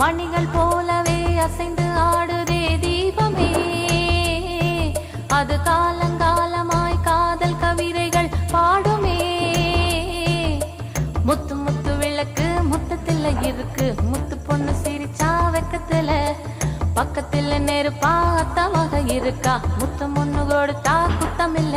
மணிகள் போலவே அசைந்து ஆடுதே தீபமே, அது காலங்காலமாய் காதல் கவிதைகள் பாடுமே. முத்து முத்து விளக்கு முத்தத்துல இருக்கு, முத்து பொண்ணு சிரிச்சா வெக்கத்துல, பக்கத்துல நெருப்பா அத்தமாக இருக்கா, முத்தம் ஒண்ணு கொடுத்தா குத்தமில்ல.